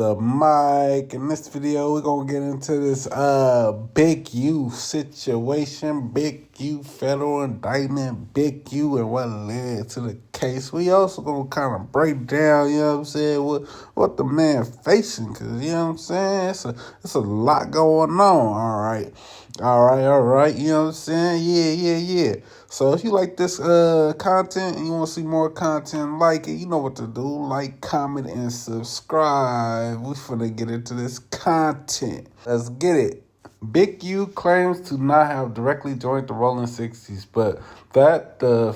the mic. In this video, we're going to get into this Big U situation, Big U federal indictment, Big U and what led to the case. We also going to kind of break down, you know what I'm saying, what the man facing, because, you know what I'm saying, it's a lot going on, all right, you know what I'm saying, yeah. So if you like this content and you want to see more content like it, you know what to do. Like, comment, and subscribe. We finna get into this content. Let's get it. Big U claims to not have directly joined the Rolling 60s, but that the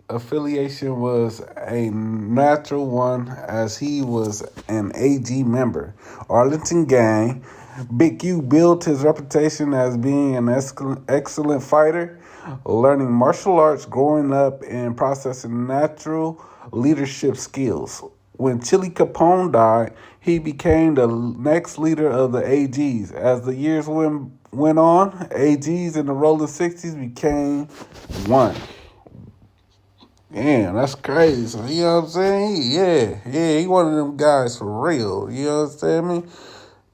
affiliation was a natural one as he was an AG member. Arlington gang. Big U built his reputation as being an excellent fighter, learning martial arts growing up and processing natural leadership skills. When Chili Capone died, he became the next leader of the AGs. As the years went on, AGs in the Rolling 60s became one. Damn, that's crazy. So, you know what I'm saying? Yeah, he one of them guys for real. You know what I'm saying?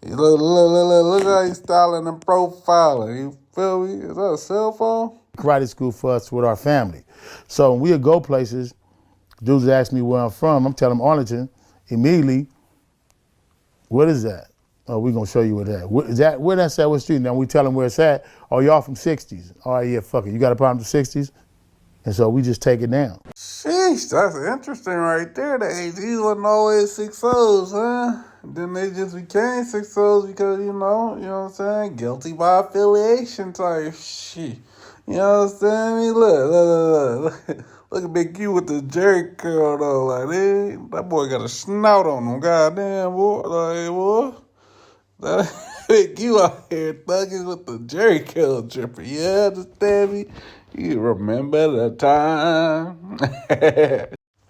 Look how he's styling and profiling. You feel me? Is that a cell phone? Karate school for us with our family. So when we'd go places, dudes ask me where I'm from, I'm telling them Arlington. Immediately, what is that? Oh, we're going to show you where that. Where that's at, what street? Now we tell them where it's at. Oh, y'all from 60s. All right, yeah, fuck it. You got a problem with 60s? And so we just take it down. Sheesh, that's interesting right there. The AGs wasn't always 6-0s, huh? Then they just became 6-0s because, you know what I'm saying? Guilty by affiliation type shit. You know what I'm saying? I mean, look at Big U with the jerry curl though. Like, that boy got a snout on him. Goddamn, boy. Like, boy. That Big U out here thugging with the jerry curl dripper. You understand me? You remember the time?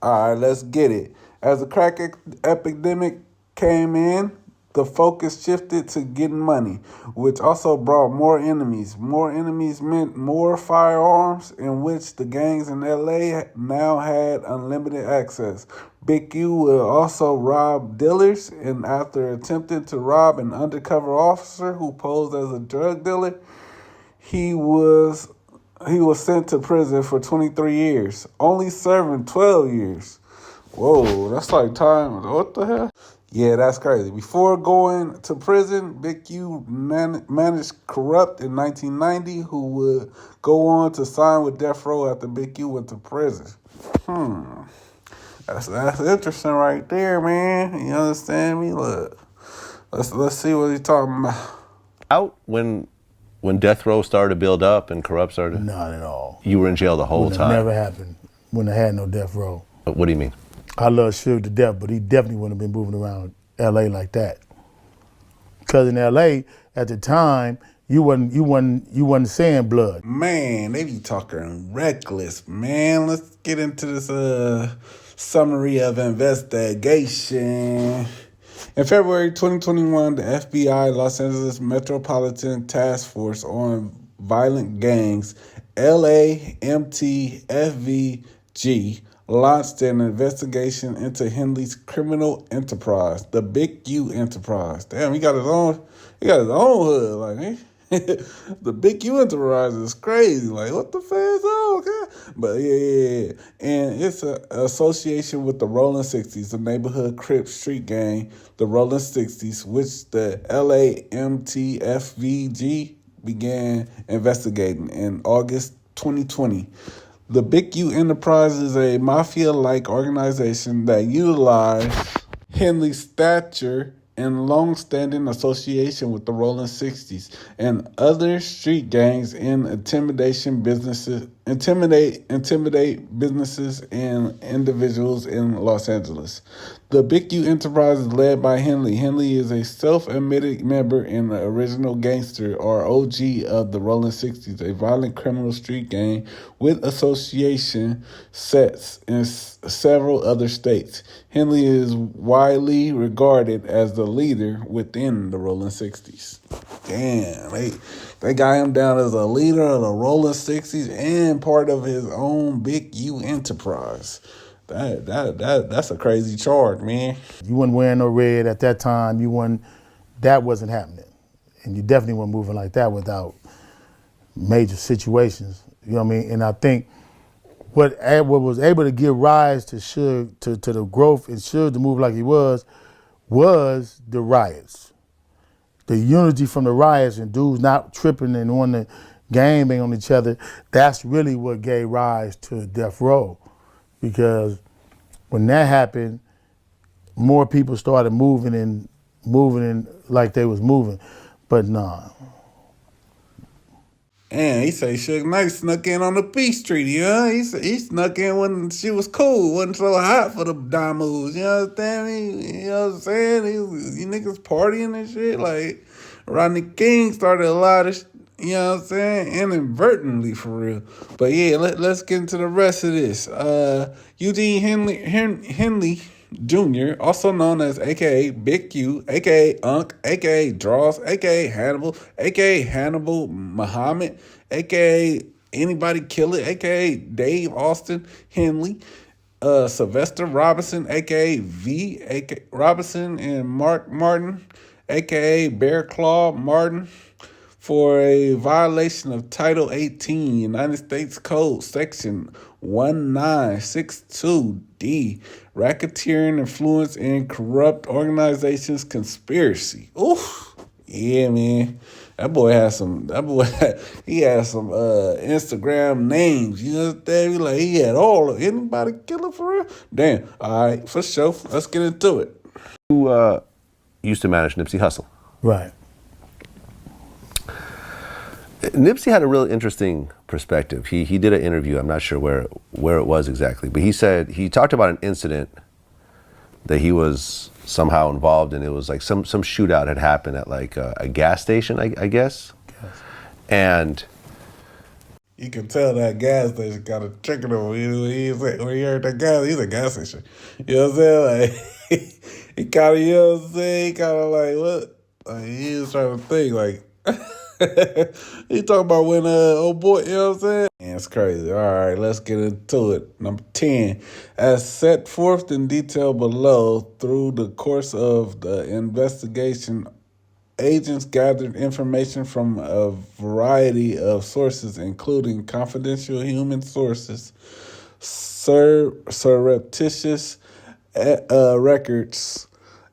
All right, let's get it. As the crack epidemic came in, the focus shifted to getting money, which also brought more enemies. More enemies meant more firearms, in which the gangs in LA now had unlimited access. Big U will also rob dealers, and after attempting to rob an undercover officer who posed as a drug dealer, he was sent to prison for 23 years, only serving 12 years. Whoa, that's like time. What the hell? Yeah, that's crazy. Before going to prison, Big U managed Corrupt in 1990, who would go on to sign with Death Row after Big U went to prison. That's interesting right there, man. You understand me? Look, let's see what he's talking about. Out when Death Row started to build up and Corrupt started? Not at all. You were in jail the whole time? Never happened when I had no Death Row. What do you mean? I love Suge to death, but he definitely wouldn't have been moving around LA like that. Because in LA, at the time, you wasn't saying blood. Man, they be talking reckless, man. Let's get into this summary of investigation. In February 2021, the FBI, Los Angeles Metropolitan Task Force on Violent Gangs, LAMTFVG, launched an investigation into Henley's criminal enterprise, the Big U Enterprise. Damn, he got his own hood, like, the Big U Enterprise is crazy. Like, what the fuck? Okay. But yeah. And it's an association with the Rolling 60s, the neighborhood Crip street gang, the Rolling 60s, which the LAMTFVG began investigating in August 2020. The Big U Enterprise is a mafia-like organization that utilized Henley's stature and long-standing association with the Rolling 60s and other street gangs in intimidate businesses and individuals in Los Angeles. The Big U Enterprise is led by Henley. Henley is a self-admitted member and the original gangster, or OG, of the Rolling 60s, a violent criminal street gang with association sets in several other states. Henley is widely regarded as the leader within the Rolling 60s. Damn, they got him down as a leader of the Rolling 60s and part of his own Big U Enterprise. That's a crazy charge, man. You wasn't wearing no red at that time. That wasn't happening. And you definitely weren't moving like that without major situations. You know what I mean? And I think what was able to give rise to Suge, to the growth and Suge to move like he was the riots. The unity from the riots and dudes not tripping and wanting to gang bang on each other. That's really what gave rise to Death Row. Because when that happened, more people started moving in like they was moving. But nah. And he say Suge Knight snuck in on the peace treaty, He snuck in when she was cool, wasn't so hot for the damos, you understand me? You know what I'm saying? You niggas partying and shit. Like, Rodney King started a lot of, you know what I'm saying? Inadvertently, for real. But yeah, let's get into the rest of this. Eugene Henley Jr., also known as AKA Big Q, AKA Unc, AKA Draws, AKA Hannibal, AKA Hannibal Muhammad, AKA Anybody Kill It, AKA Dave Austin Henley, Sylvester Robinson, AKA V, AKA Robinson, and Mark Martin, AKA Bear Claw Martin, for a violation of Title 18, United States Code, Section 1962D, racketeering, influence, and corrupt organizations conspiracy. Oof. Yeah, man. He had some Instagram names. You know what I'm saying? Like, he had all of Anybody Killer for real? Damn. All right, for sure. Let's get into it. Who used to manage Nipsey Hussle. Right. Nipsey had a really interesting perspective. He did an interview, I'm not sure where it was exactly, but he talked about an incident that he was somehow involved in. It was like some shootout had happened at like a gas station, I guess. Yes. And you can tell that gas station got a chicken over. When you heard that gas, he's a gas station. You know what I'm saying? Like, he kind of, you know what I'm saying? He kind of like, what? Like, he was trying to think, like, he talking about when old boy, you know what I'm saying? Man, it's crazy. All right, let's get into it. Number 10, as set forth in detail below, through the course of the investigation, agents gathered information from a variety of sources, including confidential human sources, surreptitious records,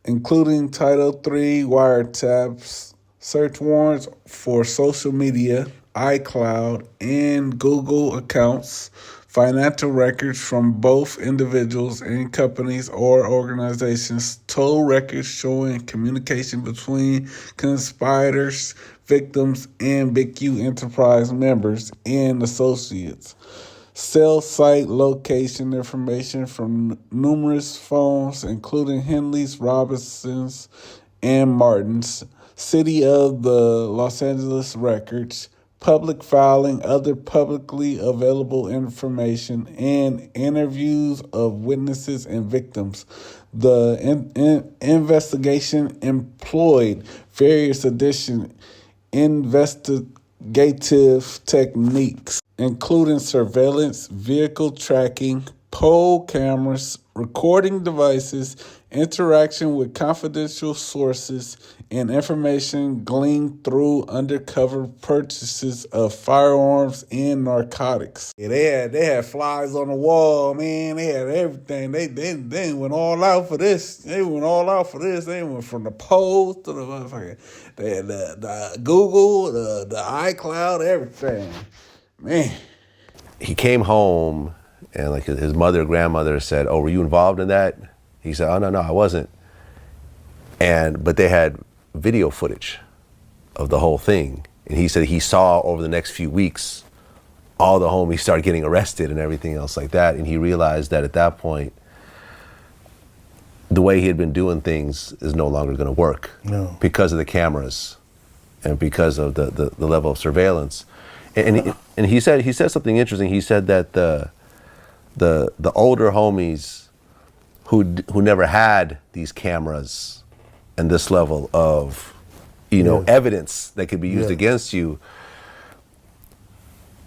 including Title III wiretaps, search warrants for social media, iCloud, and Google accounts, financial records from both individuals and companies or organizations, toll records showing communication between conspirators, victims, and Big Q Enterprise members and associates. Cell site location information from numerous phones, including Henley's, Robinson's, and Martin's, City of the Los Angeles records, public filing, other publicly available information, and interviews of witnesses and victims. The investigation employed various investigative techniques, including surveillance, vehicle tracking, poll cameras, recording devices, interaction with confidential sources, and information gleaned through undercover purchases of firearms and narcotics. Yeah, they had flies on the wall, man. They had everything. They went all out for this. They went went from the polls to the motherfucker. They had the Google, the iCloud, everything. Man. He came home and like his mother, grandmother said, "Oh, were you involved in that?" He said, "Oh, no, I wasn't." But they had video footage of the whole thing. And he said he saw over the next few weeks, all the homies started getting arrested and everything else like that. And he realized that at that point, the way he had been doing things is no longer going to work. No. Because of the cameras and because of the level of surveillance. And he said something interesting. He said that the older homies who never had these cameras and this level of, evidence that could be used against you,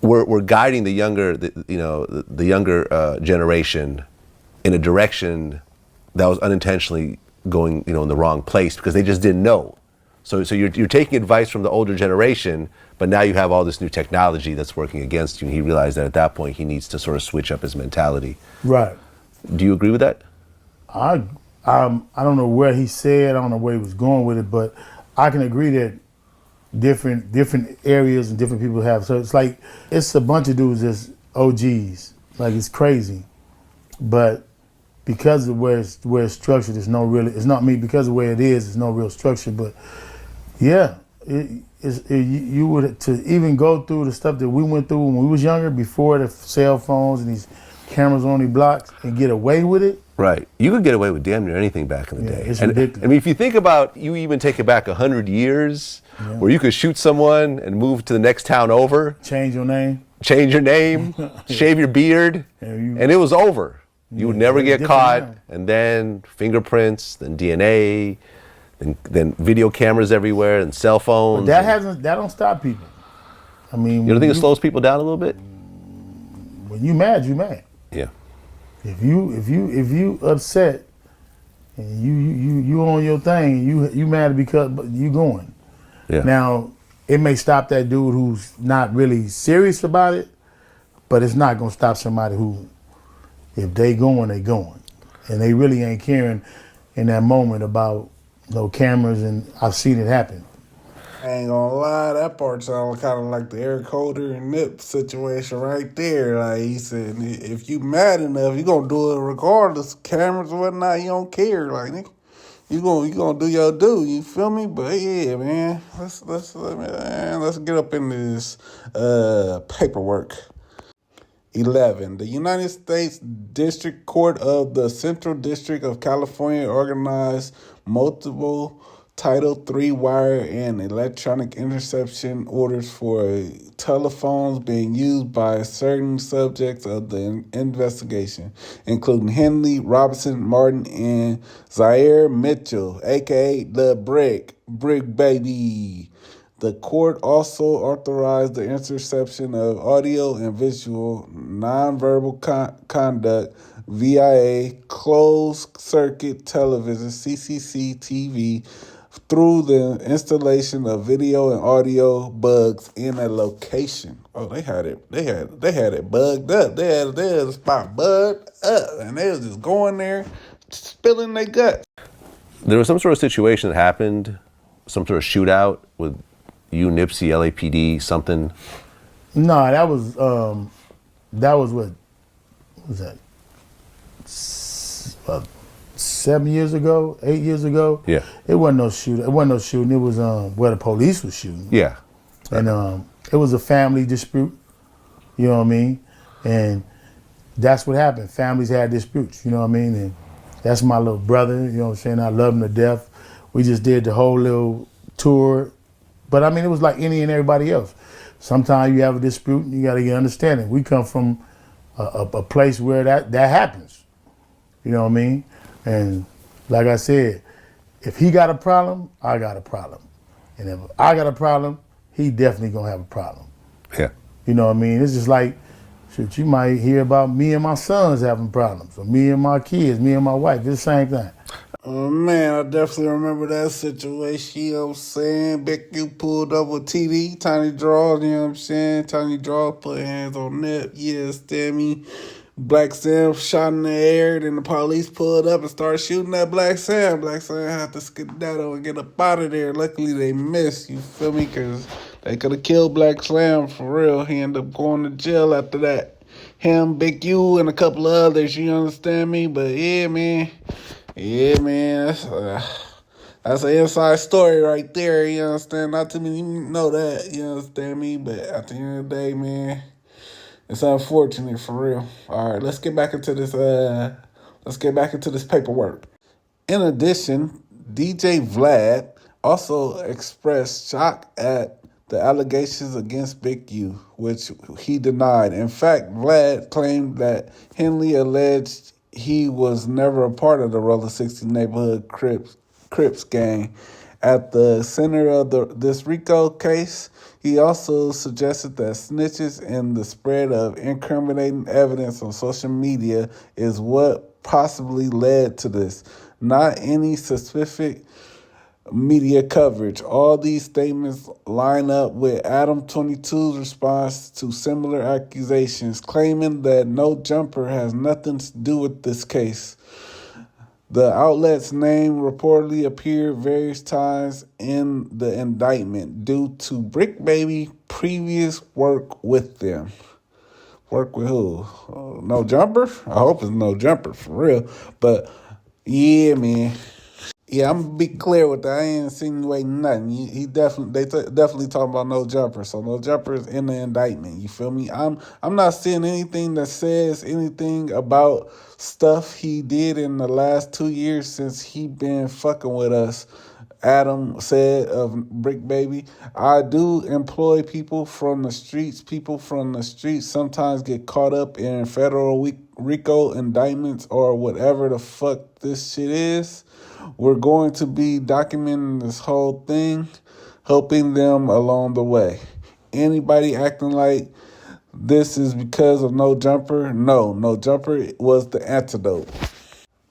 were guiding the younger generation in a direction that was unintentionally going, in the wrong place because they just didn't know. So you're taking advice from the older generation, but now you have all this new technology that's working against you, and he realized that at that point he needs to sort of switch up his mentality. Right. Do you agree with that? I don't know where he said, I don't know where he was going with it, but I can agree that different areas and different people have. So it's a bunch of dudes that's OGs. Like, it's crazy. But because of where it's structured, it's not me, because of where it is, there's no real structure. But yeah, you would, to even go through the stuff that we went through when we was younger, before the cell phones and these cameras on these blocks, and get away with it. Right. You could get away with damn near anything back in the day. It's ridiculous. I mean, if you think about, you even take it back 100 years, where you could shoot someone and move to the next town over. Change your name, shave your beard, and it was over. You would never get caught, and then fingerprints, then DNA, then video cameras everywhere, and cell phones. But that don't stop people. I mean, you don't think it slows people down a little bit? When you mad, you mad. Yeah. If you upset and you on your thing, you mad because you going. Yeah. Now, it may stop that dude who's not really serious about it, but it's not gonna stop somebody who, if they going, they going. And they really ain't caring in that moment about no cameras, and I've seen it happen. I ain't gonna lie, that part sounds kind of like the Eric Holder and Nip situation right there. Like, he said, if you mad enough, you gonna do it regardless. Cameras or whatnot, you don't care. Like, nigga, you gonna do your do. You feel me? But yeah, man, let's get up into this paperwork. 11. The United States District Court of the Central District of California organized multiple Title III wire and electronic interception orders for telephones being used by certain subjects of the investigation, including Henley, Robinson, Martin, and Zaire Mitchell, a.k.a. the Brick Baby. The court also authorized the interception of audio and visual nonverbal conduct via closed-circuit television, CCTV, through the installation of video and audio bugs in a location. Oh, they had it bugged up. They had the spot bugged up, and they was just going there, spilling their guts. There was some sort of situation that happened, some sort of shootout with you, Nipsey, LAPD, something. No, that was what was that? 7 years ago, 8 years ago. Yeah. It wasn't no shooting. It was where the police was shooting. Yeah. And it was a family dispute. You know what I mean? And that's what happened. Families had disputes. You know what I mean? And that's my little brother. You know what I'm saying? I love him to death. We just did the whole little tour. But I mean, it was like any and everybody else. Sometimes you have a dispute and you got to get understanding. We come from a place where that happens. You know what I mean? And like I said, if he got a problem, I got a problem. And if I got a problem, he definitely gonna have a problem. Yeah. You know what I mean? It's just like, shit, you might hear about me and my sons having problems, or me and my kids, me and my wife. It's the same thing. Oh, man, I definitely remember that situation, you know what I'm saying? Big U pulled up with TD, Tiny Draw, you know what I'm saying? Tiny Draw put hands on Nip, yeah, stand me. Black Sam shot in the air, then the police pulled up and started shooting at Black Sam. Black Sam had to skedaddle and get up out of there. Luckily, they missed, you feel me? Because they could have killed Black Sam for real. He ended up going to jail after that. Him, Big U, and a couple of others, you understand me? But yeah, man. Yeah, man. That's an inside story right there, you understand? Not too many know that, you understand me? But at the end of the day, man, it's unfortunate for real. All right, let's get back into this. Paperwork. In addition, DJ Vlad also expressed shock at the allegations against Big U, which he denied. In fact, Vlad claimed that Henley alleged he was never a part of the Roller 60 neighborhood Crips gang. At the center of this RICO case, he also suggested that snitches and the spread of incriminating evidence on social media is what possibly led to this. Not any specific media coverage. All these statements line up with Adam 22's response to similar accusations, claiming that No Jumper has nothing to do with this case. The outlet's name reportedly appeared various times in the indictment due to Brick Baby previous work with them. Work with who? No Jumper? I hope it's No Jumper for real. But yeah, man. Yeah, I'm gonna be clear with that. I ain't insinuating nothing. He definitely definitely talking about No Jumper. So No Jumper is in the indictment. You feel me? I'm not seeing anything that says anything about stuff he did in the last 2 years since he been fucking with us. Adam said of Brick Baby, I do employ people from the streets. People from the streets sometimes get caught up in federal RICO indictments or whatever the fuck this shit is. We're going to be documenting this whole thing, helping them along the way. Anybody acting like this is because of No Jumper? No Jumper was the antidote.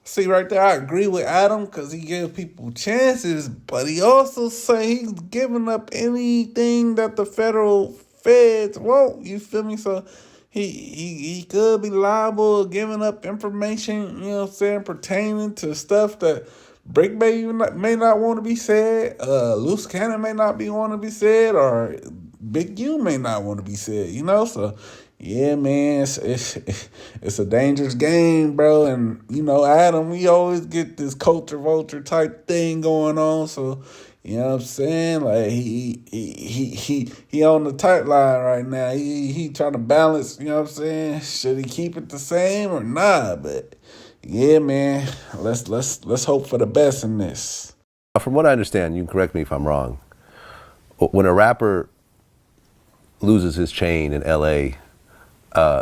See, right there, I agree with Adam because he gave people chances, but he also say he's giving up anything that the federal feds won't. You feel me? So he could be liable of giving up information, you know what I'm saying, pertaining to stuff that Brick Baby may not want to be said, Loose Cannon may not want to be said, or Big U may not want to be said, you know? So, yeah, man, it's a dangerous game, bro. And, you know, Adam, we always get this culture vulture type thing going on. So, you know what I'm saying? Like, he on the tight line right now. He trying to balance, you know what I'm saying? Should he keep it the same or not? But yeah, man, let's hope for the best in this. From what I understand, you can correct me if I'm wrong, when a rapper loses his chain in LA,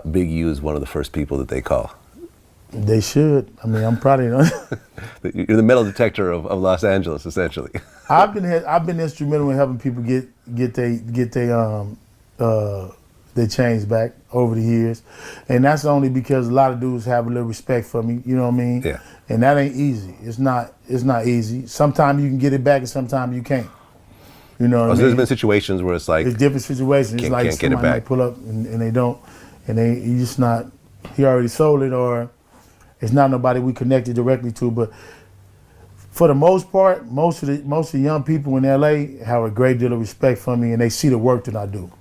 Big U is one of the first people that they call. They should. I mean, I'm probably not. You're the metal detector of Los Angeles, essentially. I've been instrumental in helping people get their chains back over the years, and that's only because a lot of dudes have a little respect for me. You know what I mean? Yeah. And that ain't easy. It's not easy. Sometimes you can get it back, and sometimes you can't. You know what I mean? There's been situations where it's like it's different situations. It's like can't get it somebody back. might pull up and they don't, and you just not. He already sold it, or it's not nobody we connected directly to. But for the most part, most of the young people in LA have a great deal of respect for me, and they see the work that I do.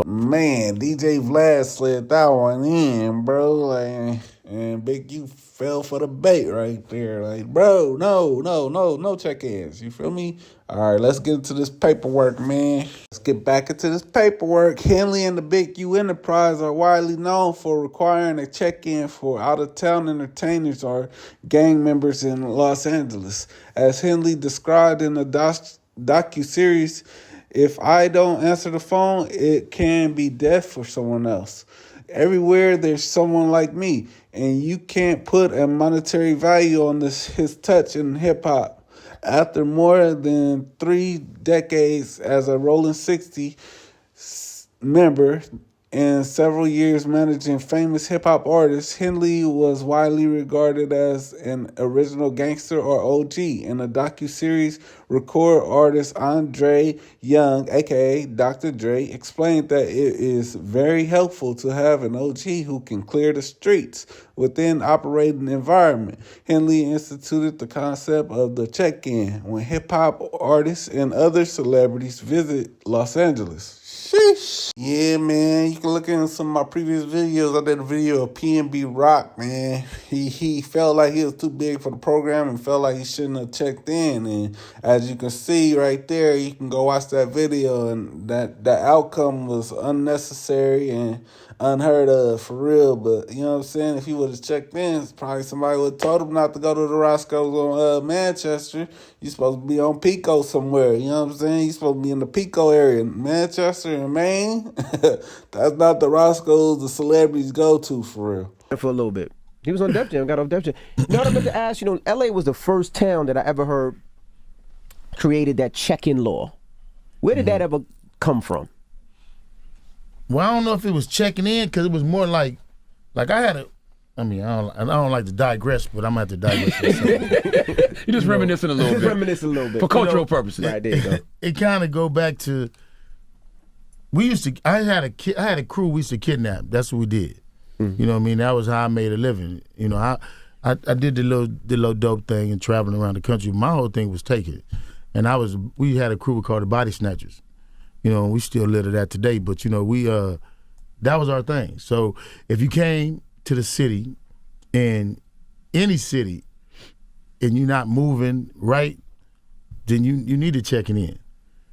Man, DJ Vlad slid that one in, bro. Like, and Big U fell for the bait right there. Like, bro, no check-ins. You feel me? All right, let's get into this paperwork, man. Let's get back into this paperwork. Henley and the Big U Enterprise are widely known for requiring a check-in for out-of-town entertainers or gang members in Los Angeles. As Henley described in the docuseries, if I don't answer the phone, it can be death for someone else. Everywhere there's someone like me, and you can't put a monetary value on his touch in hip-hop. After more than 3 decades as a Rolling 60 member and several years managing famous hip-hop artists, Henley was widely regarded as an original gangster or OG. In the docuseries, record artist Andre Young, a.k.a. Dr. Dre, explained that it is very helpful to have an OG who can clear the streets within operating environment. Henley instituted the concept of the check-in when hip-hop artists and other celebrities visit Los Angeles. Sheesh. Yeah, man, you can look into some of my previous videos. I did a video of PNB Rock, man. He felt like he was too big for the program and felt like he shouldn't have checked in. And as you can see right there, you can go watch that video, and that outcome was unnecessary and unheard of, for real. But, you know what I'm saying, if he would have checked in, probably somebody would have told him not to go to the Roscoe's on Manchester. You're supposed to be on Pico somewhere, you know what I'm saying? You're supposed to be in the Pico area. Manchester and Maine, that's not the Roscoe's the celebrities go to, for real. For a little bit. He was on Def Jam, got off Def Jam. Now I meant to ask, LA was the first town that I ever heard created that check-in law. Where did that ever come from? Well, I don't know if it was checking in, because it was more like I had I mean, I don't like to digress, but I'm going to have to digress for a second. You're just reminiscing a little bit. Reminiscing a little bit. For cultural purposes. Right, there you go. It kind of go back to, I had a crew we used to kidnap. That's what we did. You know what I mean? That was how I made a living. You know, I did the little dope thing and traveling around the country. My whole thing was taking it. And we had a crew we called the Body Snatchers. You know, we still live to that today, but you know, that was our thing. So if you came to the city, in any city, and you're not moving right, then you need to check in.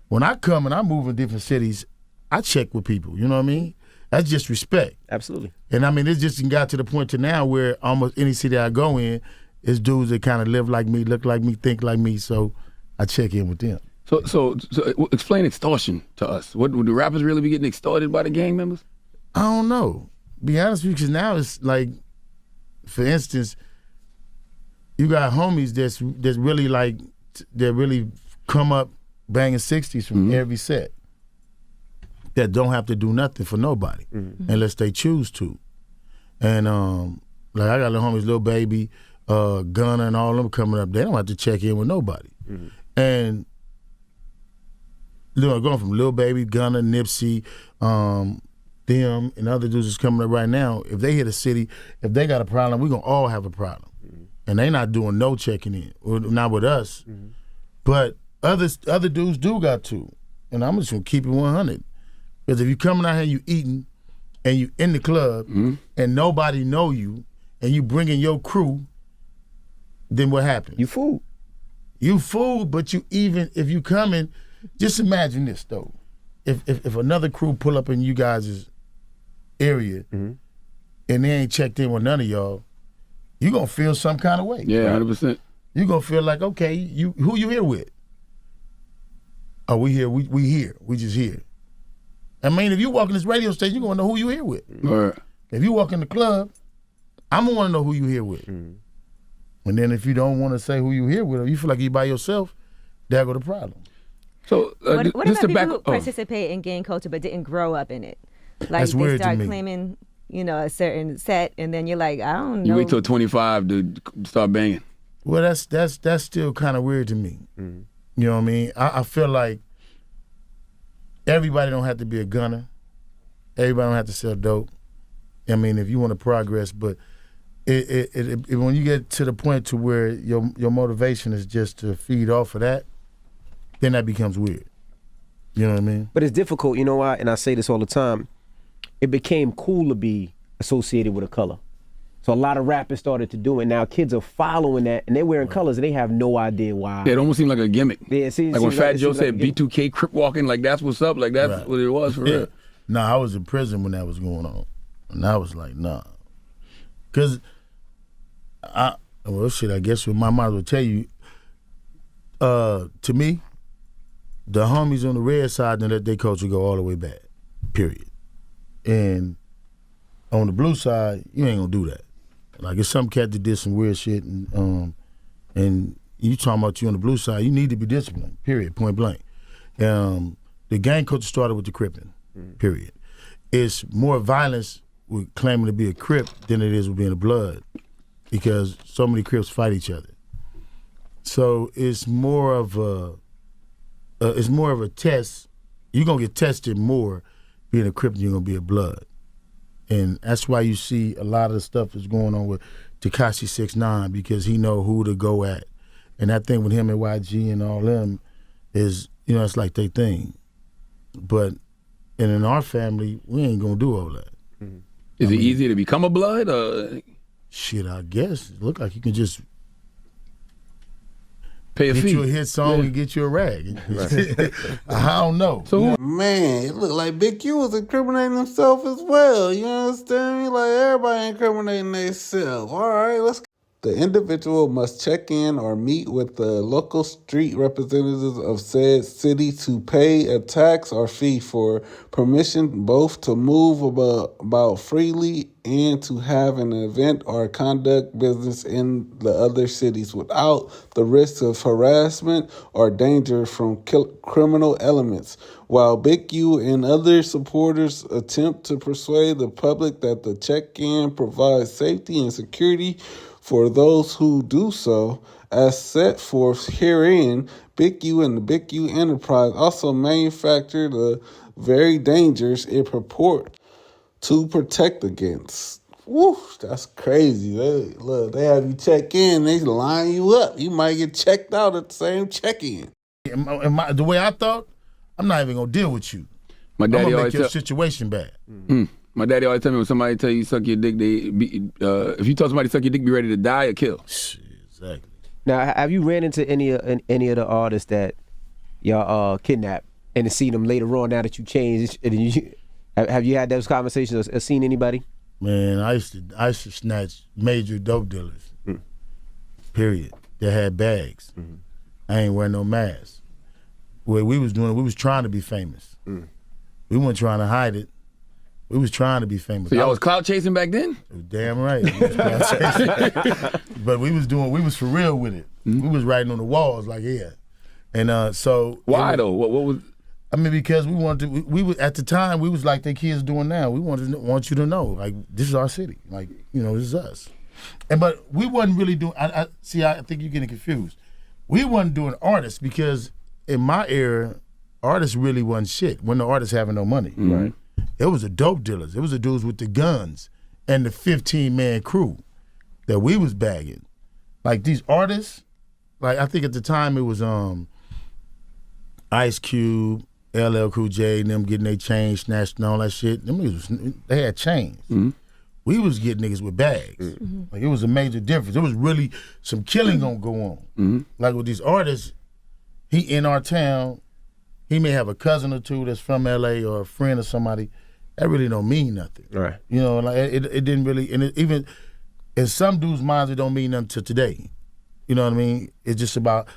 When I come and I move in different cities, I check with people, you know what I mean? That's just respect. Absolutely. And I mean, it just got to the point to now where almost any city I go in is dudes that kind of live like me, look like me, think like me, so I check in with them. So explain extortion to us. Would the rappers really be getting extorted by the gang members? I don't know. Be honest with you, because now it's like, for instance, you got homies that's really like, that really come up banging 60s from every set that don't have to do nothing for nobody unless they choose to. And like I got the homies, Lil Baby, Gunna, and all of them coming up. They don't have to check in with nobody. And you know, going from Lil Baby, Gunna, Nipsey, them and other dudes that's coming up right now, if they hit a city, if they got a problem, we're going to all have a problem. And they not doing no checking in, not with us. But other dudes do got to. And I'm just going to keep it 100. Because if you coming out here, you eating, and you in the club, and nobody know you, and you bringing your crew, then what happens? You fool. You fool, but you even, if you coming, just imagine this though. If another crew pull up in you guys' area and they ain't checked in with none of y'all, you gonna feel some kind of way. Yeah, 100%. You gonna feel like, okay, who you here with? Oh, we here. We here. We just here. I mean, if you walk in this radio station, you gonna know who you here with. Right. If you walk in the club, I'm gonna wanna know who you here with. And then if you don't want to say who you here with, or you feel like you by yourself, there go the problem. So what just about to back people who participate in gang culture but didn't grow up in it? Like That's they weird to start me. claiming, you know, a certain set, and then you're like, I don't know. You wait till 25 to start banging. Well, that's still kind of weird to me. You know what I mean? I feel like everybody don't have to be a gunner. Everybody don't have to sell dope. I mean, if you want to progress, but when you get to the point to where your motivation is just to feed off of that, then that becomes weird. You know what I mean? But it's difficult, you know why? And I say this all the time. It became cool to be associated with a color. So a lot of rappers started to do it. Now kids are following that, and they're wearing colors, and they have no idea why. Yeah, it almost seemed like a gimmick. Yeah, like when Fat Joe said B2K crip walking, like that's what's up, like that's Right. what it was for real. Nah, I was in prison when that was going on. And I was like, nah. Because, I guess what my mom would tell you, to me, the homies on the red side and let their culture go all the way back, period. And on the blue side, you ain't gonna do that. Like, if some cat that did some weird shit and you talking about you on the blue side, you need to be disciplined, period, point blank. The gang culture started with the Crippin', period. It's more violence with claiming to be a Crip than it is with being a Blood, because so many Crips fight each other. So it's more of a test. You're gonna get tested more being a Crip than you're gonna be a Blood. And that's why you see a lot of the stuff that's going on with Tekashi 6ix9ine, because he know who to go at. And that thing with him and YG and all them is, you know, it's like they thing. But and in our family, we ain't gonna do all that. Is it easier to become a Blood? Or Shit, I guess. It look like you can just pay a get fee? you a hit song and get you a rag. I don't know. So Man, it looked like Big Q was incriminating himself as well. You understand me? Like, everybody incriminating themselves. All right, let's. The individual must check in or meet with the local street representatives of said city to pay a tax or fee for permission both to move about freely and to have an event or conduct business in the other cities without the risk of harassment or danger from criminal elements. While Big U and other supporters attempt to persuade the public that the check-in provides safety and security for those who do so, as set forth herein, Big U and the Big U Enterprise also manufacture the very dangers it purports to protect against. Woo, that's crazy. They have you check in, they line you up. You might get checked out at the same check-in. The way I thought, I'm not even gonna deal with you. My I'm daddy gonna always make your situation bad. My daddy always tell me when somebody tell you suck your dick, if you tell somebody suck your dick, be ready to die or kill. Exactly. Now, have you ran into any of the artists that y'all kidnapped and seen them later on now that you changed? Have you had those conversations or seen anybody? Man, I used to snatch major dope dealers. Period. That had bags. I ain't wearing no mask. What we was doing, we was trying to be famous. We weren't trying to hide it. We was trying to be famous. So y'all was clout chasing back then? Damn right. But we was for real with it. We was writing on the walls like, yeah. And so why though? What was? I mean, because we wanted to. We was at the time we was like the kids doing now. We want you to know, like, this is our city. Like, this is us. But we wasn't really doing. I think you're getting confused. We wasn't doing artists because in my era, artists really wasn't shit. When the artists having no money, right? It was the dope dealers. It was the dudes with the guns and the 15-man crew that we was bagging. Like these artists, like I think at the time it was Ice Cube, LL Cool J, and them getting their chains snatched and all that shit. Them niggas they had chains. We was getting niggas with bags. Like it was a major difference. There was really some killing gonna go on. Like with these artists, he in our town, he may have a cousin or two that's from LA or a friend or somebody. That really don't mean nothing. Right. Like it didn't really, and even in some dudes' minds, it don't mean nothing to today. You know what I mean? It's just about,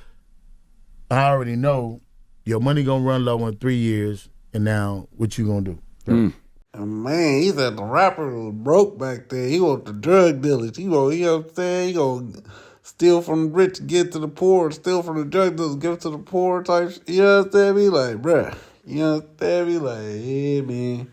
I already know your money gonna run low in 3 years, and now what you gonna do? And man, he said the rapper was broke back there. He want the drug dealers. You know what I'm saying? He gonna steal from the rich, get to the poor, steal from the drug dealers, give it to the poor type shit. You understand me? Like, bruh. You understand me? Like, yeah, man.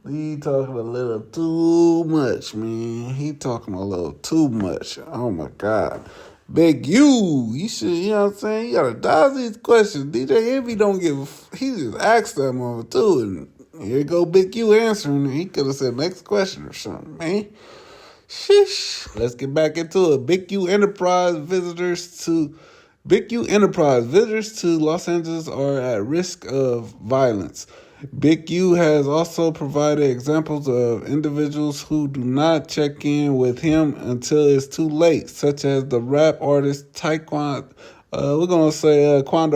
He talking a little too much, man. He talking a little too much. Oh, my God. Big you should, you know what I'm saying? You gotta dodge these questions. DJ Envy don't give he just asked that mother too, and here go Big U answering. He could have said next question or something, man. Sheesh. Let's get back into it. Big U Enterprise visitors to Los Angeles are at risk of violence. Big U has also provided examples of individuals who do not check in with him until it's too late, such as the rap artist Quando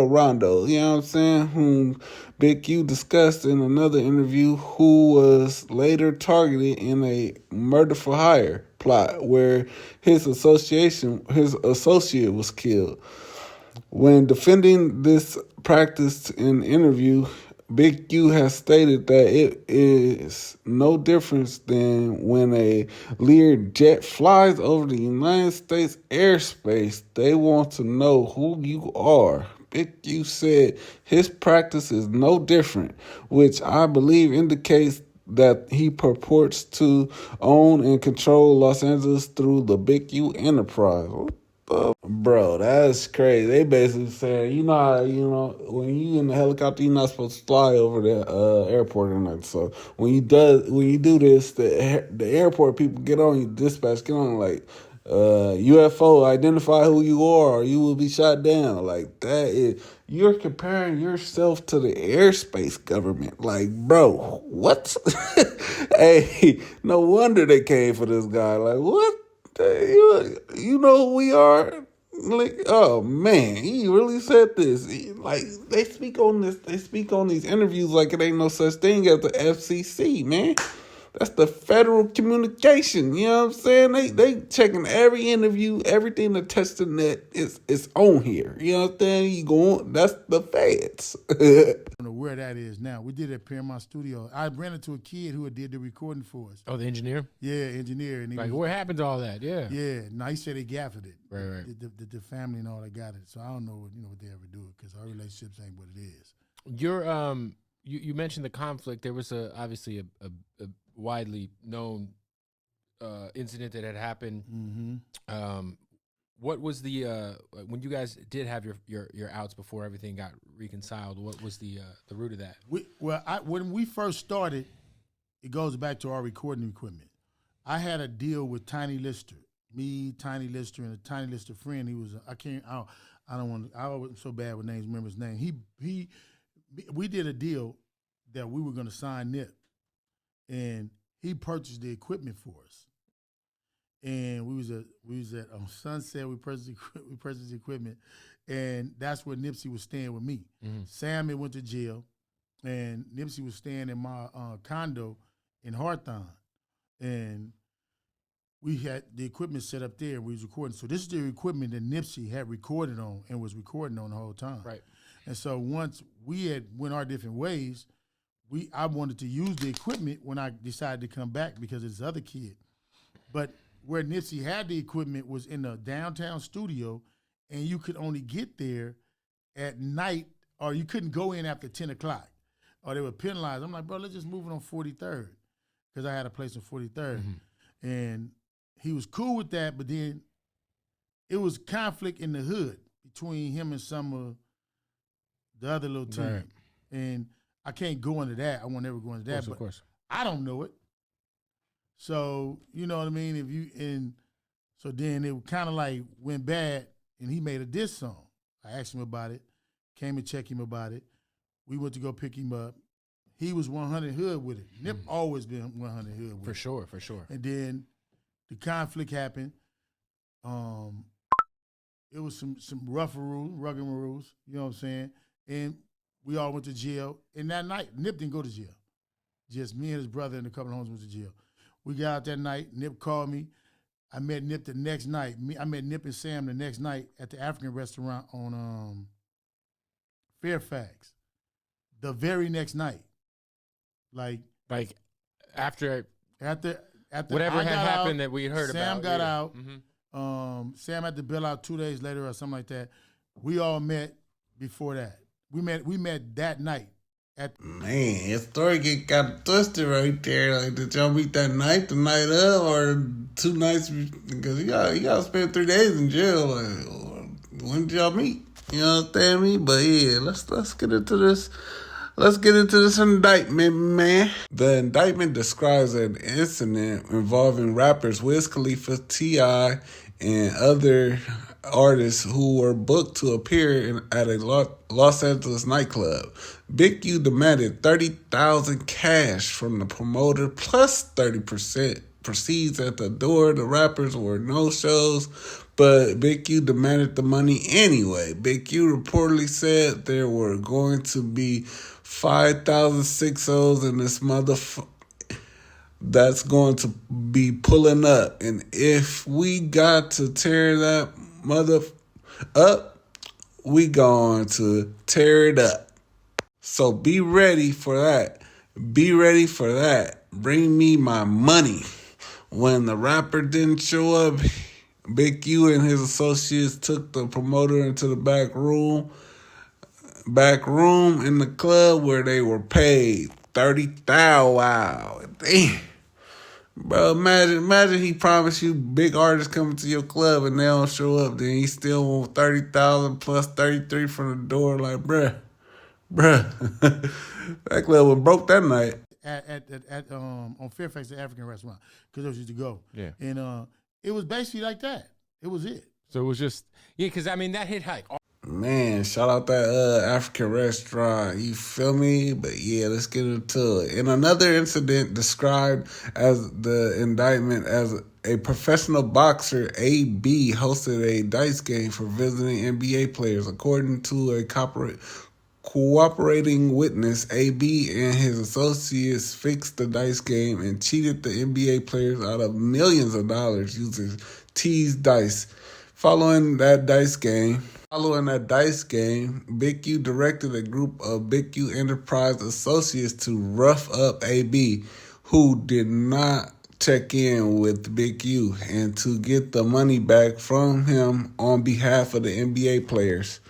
Rondo, you know what I'm saying, whom Big U discussed in another interview, who was later targeted in a murder for hire plot where his associate was killed. When defending this practice in interview, Big U has stated that it is no difference than when a Lear jet flies over the United States airspace. They want to know who you are. Big U said his practice is no different, which I believe indicates that he purports to own and control Los Angeles through the Big U Enterprise. Bro, that's crazy. They basically saying, when you in the helicopter, you're not supposed to fly over the airport or nothing. So when you do this, the airport people get on you, dispatch get on like UFO, identify who you are, or you will be shot down. Like that is you're comparing yourself to the airspace government. Like, bro, what? Hey, no wonder they came for this guy. Like, what? You know who we are? Like, oh man, he really said this. They speak on these interviews like it ain't no such thing as the FCC, man. That's the federal communication. You know what I'm saying? They checking every interview, everything that touched the net is on here. You know what I'm saying? You go on, that's the feds. I don't know where that is now. We did it at Paramount Studio. I ran into a kid who did the recording for us. Oh, the engineer? Yeah, engineer. And he Like, was, what happened to all that? Yeah. yeah, no, he said they gaffed it. Right. The family and all that got it. So I don't know what they ever do it because our relationships ain't what it is. You mentioned the conflict. There was obviously a widely known incident that had happened. Mm-hmm. What was the when you guys did have your outs before everything got reconciled? What was the root of that? When we first started, it goes back to our recording equipment. I had a deal with Tiny Lister, me, Tiny Lister, and a Tiny Lister friend. He was I was so bad with names. Remember his name. We did a deal that we were going to sign Nip, and he purchased the equipment for us. And we was at Sunset. We purchased the equipment, and that's where Nipsey was staying with me. Mm-hmm. Sam had went to jail, and Nipsey was staying in my condo in Hawthorne, and we had the equipment set up there. And we was recording. So this is the equipment that Nipsey had recorded on and was recording on the whole time. Right. And so once we had went our different ways, I wanted to use the equipment when I decided to come back because of this other kid, but where Nipsey had the equipment was in the downtown studio, and you could only get there at night, or you couldn't go in after 10 o'clock, or they were penalized. I'm like, bro, let's just move it on 43rd, because I had a place on 43rd. Mm-hmm. And he was cool with that, but then it was conflict in the hood between him and some of the other little team. Right. And I can't go into that. I won't ever go into that. Of course. I don't know it. So, you know what I mean? So then it kind of like went bad, and he made a diss song. I asked him about it, came and checked him about it. We went to go pick him up. He was 100 hood with it. Nip always been 100 hood with it. For sure. And then the conflict happened. It was some rugged rules, you know what I'm saying? And we all went to jail. And that night, Nip didn't go to jail. Just me and his brother and a couple of homies went to jail. We got out that night. Nip called me. I met Nip the next night. I met Nip and Sam the next night at the African restaurant on Fairfax. The very next night. Like after whatever had happened that we heard Sam about. Sam got out. Mm-hmm. Sam had to bail out 2 days later or something like that. We all met before that. We met that night. Man, your story get kind of twisted right there. Like, did y'all meet that night, the night of, or 2 nights? Because you got to spend 3 days in jail. Like, when did y'all meet? You know what I mean? But yeah, let's get into this. Let's get into this indictment, man. The indictment describes an incident involving rappers Wiz Khalifa, T.I., and other artists who were booked to appear at a Los Angeles nightclub. Big U demanded $30,000 cash from the promoter plus 30% proceeds at the door. The rappers were no shows, but Big U demanded the money anyway. Big U reportedly said there were going to be 5,000 6-0s in this motherfucker that's going to be pulling up. And if we got to tear that mother up, we going to tear it up. So be ready for that. Be ready for that. Bring me my money. When the rapper didn't show up, Big U and his associates took the promoter into the back room in the club where they were paid $30,000. Wow. Damn. Bro, imagine he promised you big artists coming to your club and they don't show up, then he still want 30,000 plus 33 from the door. Like, bruh. That club was broke that night. At on Fairfax, the African restaurant, because those used to go. Yeah. And it was basically like that. It was it. So it was just because that hit hike. Man, shout out that African restaurant. You feel me? But yeah, let's get into it. In another incident described as the indictment as a professional boxer, AB hosted a dice game for visiting NBA players. According to a cooperating witness, AB and his associates fixed the dice game and cheated the NBA players out of millions of dollars using T's dice. Following that dice game, Big U directed a group of Big U Enterprise associates to rough up AB, who did not check in with Big U, and to get the money back from him on behalf of the NBA players.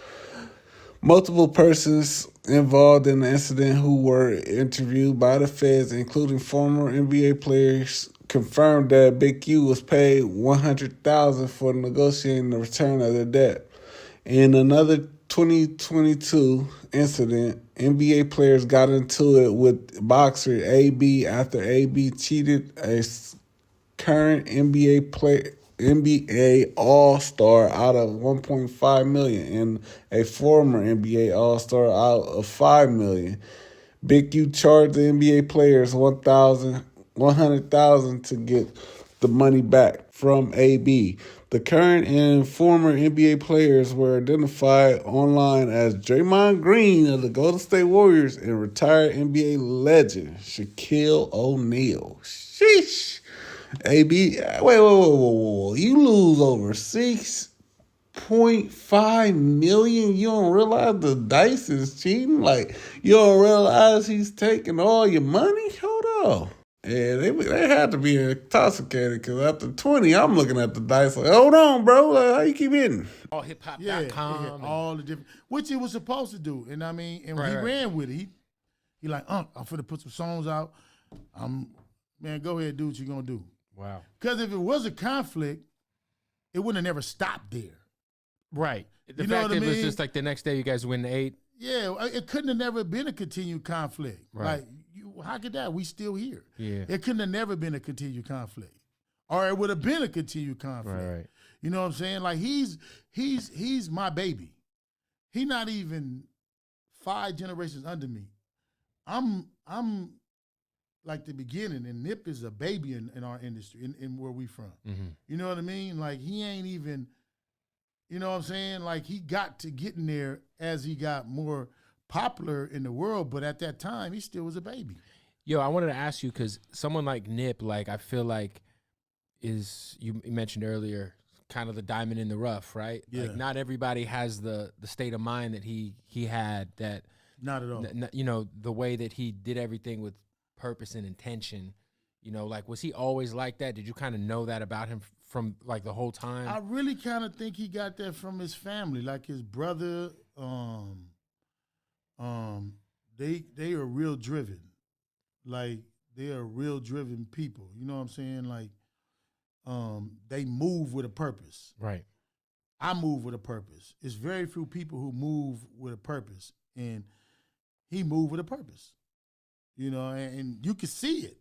Multiple persons involved in the incident who were interviewed by the feds, including former NBA players, confirmed that Big U was paid $100,000 for negotiating the return of the debt. In another 2022 incident, NBA players got into it with boxer AB after AB cheated a current NBA All-Star out of $1.5 million and a former NBA All-Star out of $5 million. Big U charged the NBA players $100,000 to get the money back from AB. The current and former NBA players were identified online as Draymond Green of the Golden State Warriors and retired NBA legend Shaquille O'Neal. Sheesh. AB, wait. You lose over $6.5 million. You don't realize the dice is cheating? Like, you don't realize he's taking all your money? Hold on. Yeah, they had to be intoxicated because after 20, I'm looking at the dice like, hold on, bro. Like, how you keep hitting? All hiphop.com. Yeah, all the different, which he was supposed to do. And I mean, and when he ran with it, he like, I'm finna put some songs out. Man, go ahead, do what you're going to do. Wow. Because if it was a conflict, it wouldn't have never stopped there. Right. The You know fact what I it was mean? just like the next day you guys win 8. Yeah, it couldn't have never been a continued conflict. Right. Like, how could that? We still here. Yeah. It couldn't have never been a continued conflict. Or it would have been a continued conflict. Right. You know what I'm saying? Like, he's my baby. He not even 5 generations under me. I'm like the beginning, and Nip is a baby in our industry, in where we from. Mm-hmm. You know what I mean? Like, he ain't even, you know what I'm saying? Like, he got to getting there as he got more popular in the world, but at that time, he still was a baby. Yo, I wanted to ask you, because someone like Nip, like, I feel like is, you mentioned earlier, kind of the diamond in the rough, right? Yeah. Like, not everybody has the state of mind that he had, that, Not at all. you know, the way that he did everything with purpose and intention. You know, like, was he always like that? Did you kind of know that about him from like the whole time? I really kind of think he got that from his family, like his brother. They are real driven, like they are real driven people. You know what I'm saying? Like, they move with a purpose. Right. I move with a purpose. It's very few people who move with a purpose, and he moved with a purpose. You know, and you can see it.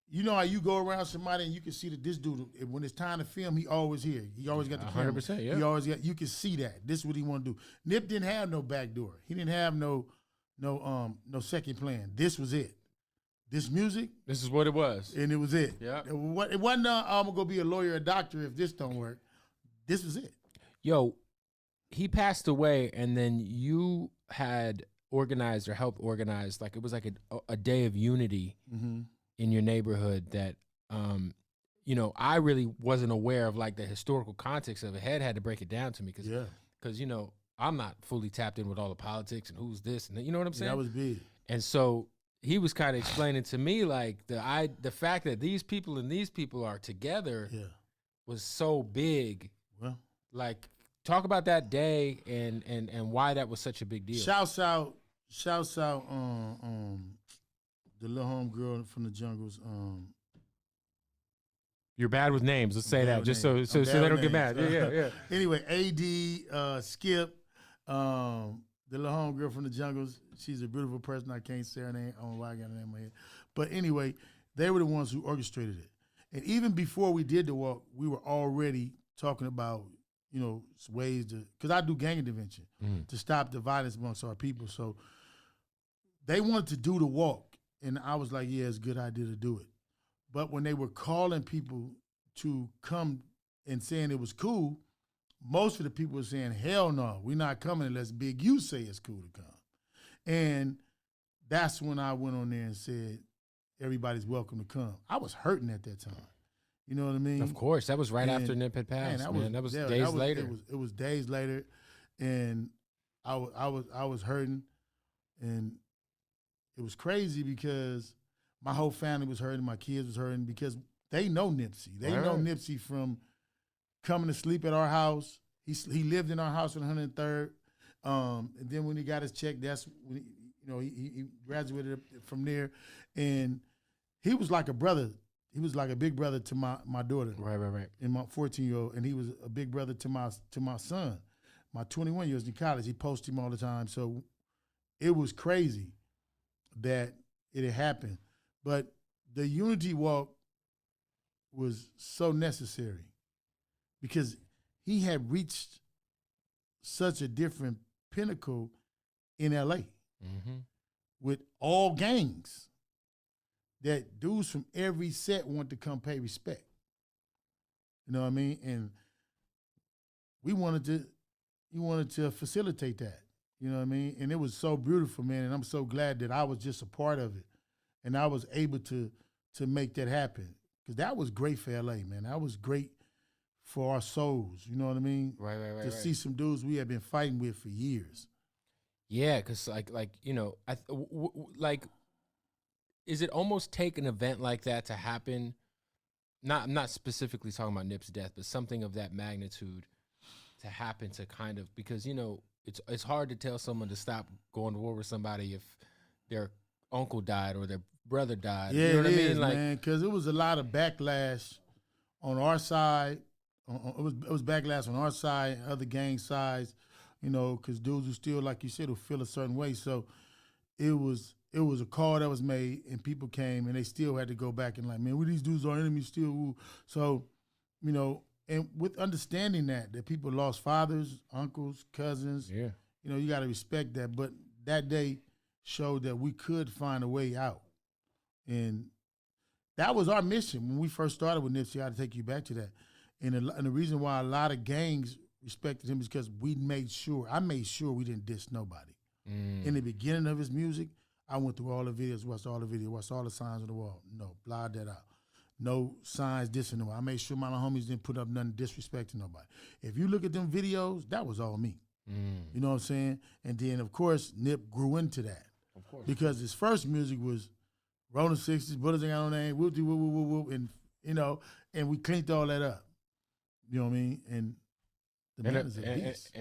You know how you go around somebody and you can see that this dude, when it's time to film, he always here. He always got the camera. 100%, yeah. He always got. You can see that. This is what he want to do. Nip didn't have no back door. He didn't have no second plan. This was it. This music, This is what it was. and it was it. Yeah. It wasn't. I'm gonna go be a lawyer, or a doctor if this don't work. This was it. Yo, he passed away, and then you had organized or helped organize, like, it was like a day of unity Mm-hmm. in your neighborhood that, you know, I really wasn't aware of, like, the historical context of it. Head had to break it down to me because, Yeah. you know, I'm not fully tapped in with all the politics and who's this and you know what I'm saying? That was big. And so he was kind of explaining to me, like, the fact that these people and these people are together Yeah. was so big. Well, Like, talk about that day and why that was such a big deal. shouts out, the little homegirl from the jungles. You're bad with names. Let's say I'm that, bad with just names. so I'm they bad don't with get mad. names. Yeah. Anyway, AD, Skip, the little homegirl from the jungles. She's a beautiful person. I can't say her name. I don't know why I got her name in my head. But anyway, they were the ones who orchestrated it. And even before we did the walk, we were already talking about, you know, ways to, because I do gang intervention to stop the violence amongst our people. So they wanted to do the walk. And I was like, yeah, it's a good idea to do it. But when they were calling people to come and saying it was cool, most of the people were saying, hell no, we're not coming unless Big U say it's cool to come. And that's when I went on there and said, everybody's welcome to come. I was hurting at that time. You know what I mean? Of course, that was right And, after Nip had passed. That was yeah, days later. It was days later, and I was hurting, and it was crazy because my whole family was hurting, my kids was hurting because they know Nipsey. They know Nipsey from coming to sleep at our house. He lived in our house on 103rd, and then when he got his check, that's when he graduated from there, and he was like a brother. He was like a big brother to my daughter, right, and my 14-year-old, and he was a big brother to my son. My 21 years in college, he posted him all the time. So it was crazy that it had happened, but the Unity Walk was so necessary because he had reached such a different pinnacle in LA with all gangs that dudes from every set want to come pay respect. You know what I mean? And we wanted to facilitate that. You know what I mean? And it was so beautiful, man. And I'm so glad that I was just a part of it. And I was able to make that happen. Because that was great for LA, man. That was great for our souls. You know what I mean? Right. To see some dudes we had been fighting with for years. Yeah, because is it almost take an event like that to happen? I'm not specifically talking about Nip's death, but something of that magnitude to happen to kind of, because it's hard to tell someone to stop going to war with somebody if their uncle died or their brother died. Yeah, you know what I mean? Man, because it was a lot of backlash on our side. It was backlash on our side, other gang sides, because dudes who still, like you said, will feel a certain way. So it was a call that was made, and people came, and they still had to go back and like, man, these dudes are enemies still. Ooh. So, and with understanding that people lost fathers, uncles, cousins, you got to respect that. But that day showed that we could find a way out. And that was our mission when we first started with Nipsey. I had to take you back to that. And the reason why a lot of gangs respected him is because I made sure we didn't diss nobody. In the beginning of his music, I went through all the videos, watched all the signs on the wall. No, blot that out. No signs dissing nobody. I made sure my homies didn't put up nothing disrespecting nobody. If you look at them videos, that was all me. You know what I'm saying? And then, of course, Nip grew into that. Of course. Because his first music was Rolling 60s, Bullets Ain't Got No Name, whoop, whoop, whoop, whoop, and, and we cleaned all that up. You know what I mean? And the man is a beast.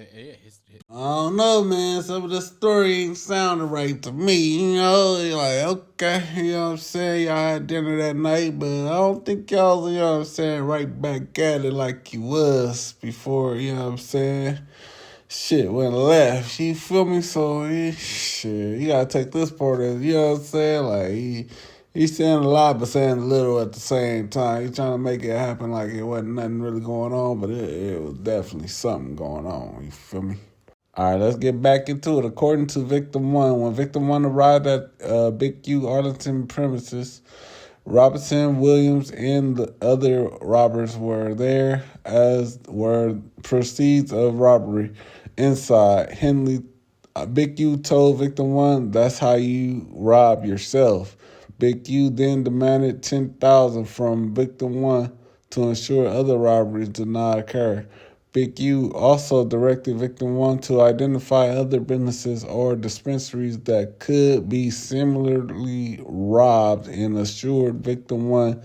I don't know, man. Some of the story ain't sounding right to me. You're like, okay, you know what I'm saying? Y'all had dinner that night, but I don't think y'all, you know what I'm saying, right back at it like you was before, you know what I'm saying? Shit went left. You feel me? So, shit, you gotta take this part of it, you know what I'm saying? Like, he's saying a lot, but saying a little at the same time. He's trying to make it happen like it wasn't nothing really going on, but it was definitely something going on. You feel me? All right, let's get back into it. According to Victim 1, when Victim 1 arrived at Big U Arlington premises, Robinson, Williams, and the other robbers were there, as were proceeds of robbery. Inside, Big U told Victim 1, that's how you rob yourself. Big U then demanded $10,000 from Victim 1 to ensure other robberies did not occur. Big U also directed Victim 1 to identify other businesses or dispensaries that could be similarly robbed and assured Victim 1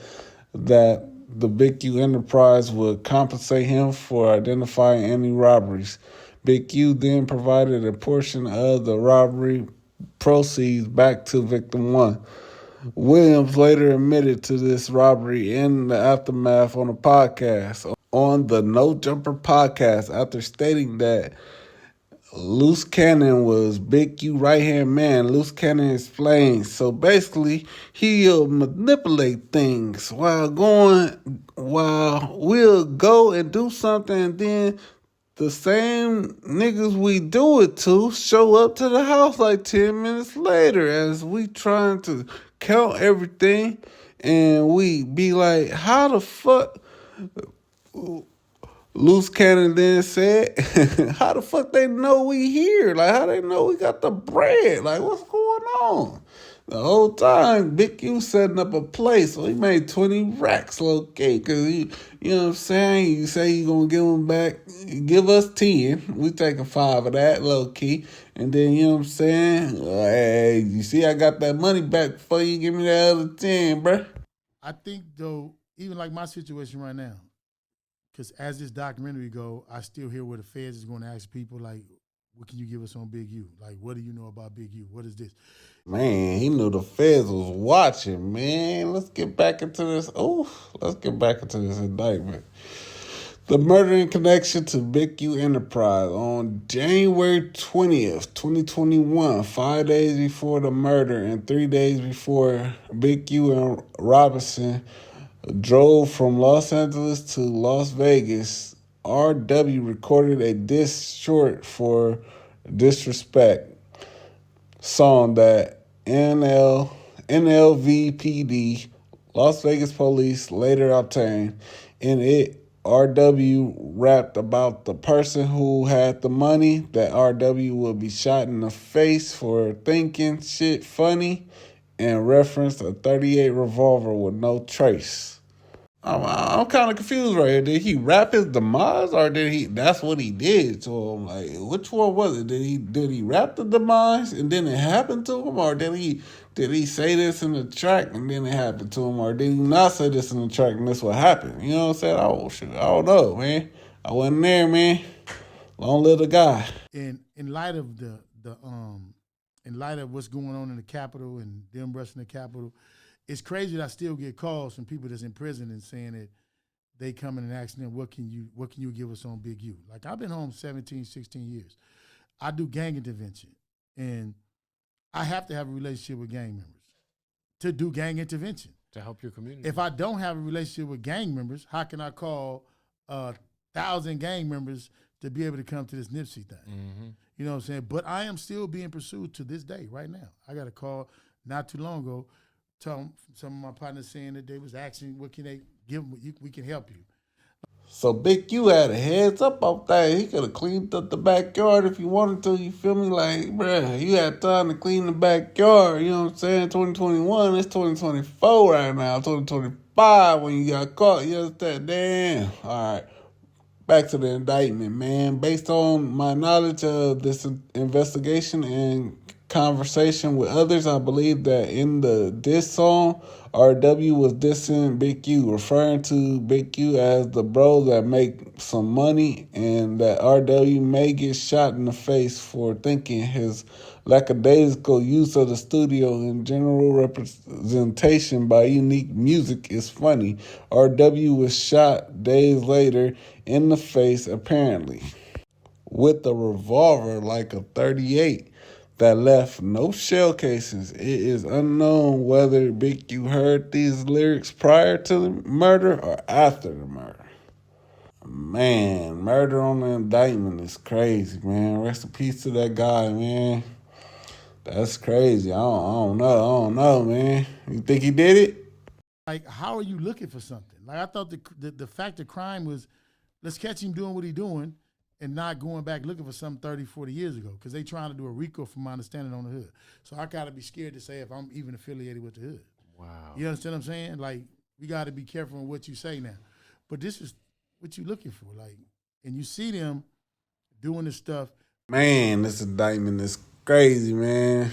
that the Big U enterprise would compensate him for identifying any robberies. Big U then provided a portion of the robbery proceeds back to Victim 1. Williams later admitted to this robbery in the aftermath on a podcast, on the No Jumper podcast, after stating that Loose Cannon was Big U right-hand man. Loose Cannon explains. So basically, he'll manipulate things while we'll go and do something, and then the same niggas we do it to show up to the house like 10 minutes later as we trying to count everything, and we be like, how the fuck Loose Cannon then said, how the fuck they know we here? Like, how they know we got the bread? Like, what's going on? The whole time, Big U setting up a place, so he made 20 racks, okay, because you know what I'm saying? You say you going to give him back, give us 10. We taking 5 of that, low key. And then, you know what I'm saying? Hey, you see, I got that money back before you give me that other 10, bruh. I think though, even like my situation right now, because as this documentary go, I still hear where the feds is going to ask people like, what can you give us on Big U? Like, what do you know about Big U? What is this? Man, he knew the feds was watching, man. Let's get back into this. Let's get back into this indictment. The murder in connection to Big U Enterprise on January 20th, 2021, 5 days before the murder and 3 days before Big U and Robinson drove from Los Angeles to Las Vegas. RW recorded a diss short for Disrespect song that NLVPD, Las Vegas police, later obtained. In it, RW rapped about the person who had the money, that RW would be shot in the face for thinking shit funny, and referenced a .38 revolver with no trace. I'm kind of confused right here. Did he rap his demise, or did he? That's what he did to him. Like, which one was it? Did he rap the demise and then it happened to him, or did he say this in the track and then it happened to him, or did he not say this in the track and this what happened? You know what I'm saying? Oh shit, I don't know, man. I wasn't there, man. Long live the guy. And in light of in light of what's going on in the Capitol and them rushing the Capitol, it's crazy that I still get calls from people that's in prison and saying that they coming and asking them, what can you give us on Big U? Like, I've been home 17, 16 years. I do gang intervention, and I have to have a relationship with gang members to do gang intervention. To help your community. If I don't have a relationship with gang members, how can I call 1,000 gang members to be able to come to this Nipsey thing? Mm-hmm. You know what I'm saying? But I am still being pursued to this day, right now. I got a call not too long ago, some of my partners saying that they was asking, what can they give them? We can help you. So Big U had a heads up off that. He could have cleaned up the backyard if he wanted to. You feel me? Like, bruh, you had time to clean the backyard. You know what I'm saying? 2021, it's 2024 right now. 2025 when you got caught. You understand? Damn. All right. Back to the indictment, man. Based on my knowledge of this investigation and conversation with others, I believe that in the diss song, RW was dissing Big U, referring to Big U as the bro that make some money, and that RW may get shot in the face for thinking his lackadaisical use of the studio and general representation by unique music is funny. RW was shot days later in the face, apparently, with a revolver like a .38 that left no shell casings. It is unknown whether Big U heard these lyrics prior to the murder or after the murder. Man, murder on the indictment is crazy, man. Rest in peace to that guy, man. That's crazy. I don't know, man. You think he did it? Like, how are you looking for something? Like, I thought the fact of crime was, let's catch him doing what he's doing and not going back looking for something 30, 40 years ago, because they trying to do a RICO, from my understanding, on the hood. So I got to be scared to say if I'm even affiliated with the hood. Wow. You understand what I'm saying? Like, we got to be careful on what you say now. But this is what you looking for. Like, and you see them doing this stuff. Man, this indictment is crazy, man.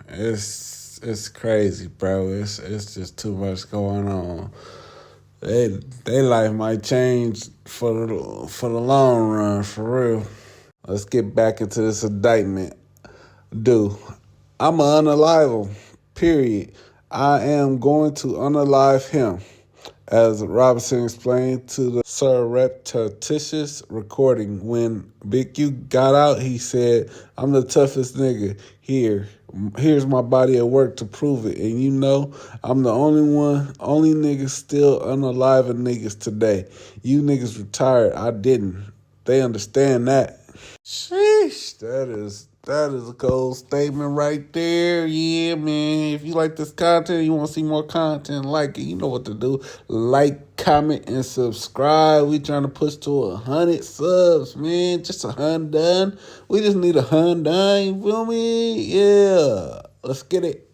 It's crazy, bro. It's just too much going on. They life might change for the long run, for real. Let's get back into this indictment. I'm an unalive, period. I am going to unalive him, as Robinson explained to the surreptitious recording. When Big U got out, he said, "I'm the toughest nigga here. Here's my body of work to prove it. And you know, I'm the only nigga still unalive niggas today. You niggas retired. I didn't. They understand that." Sheesh, That is a cold statement right there. Yeah, man. If you like this content, you want to see more content like it, you know what to do. Like, comment, and subscribe. We trying to push to 100 subs, man. Just 100 done. We just need 100 done. You feel me? Yeah. Let's get it.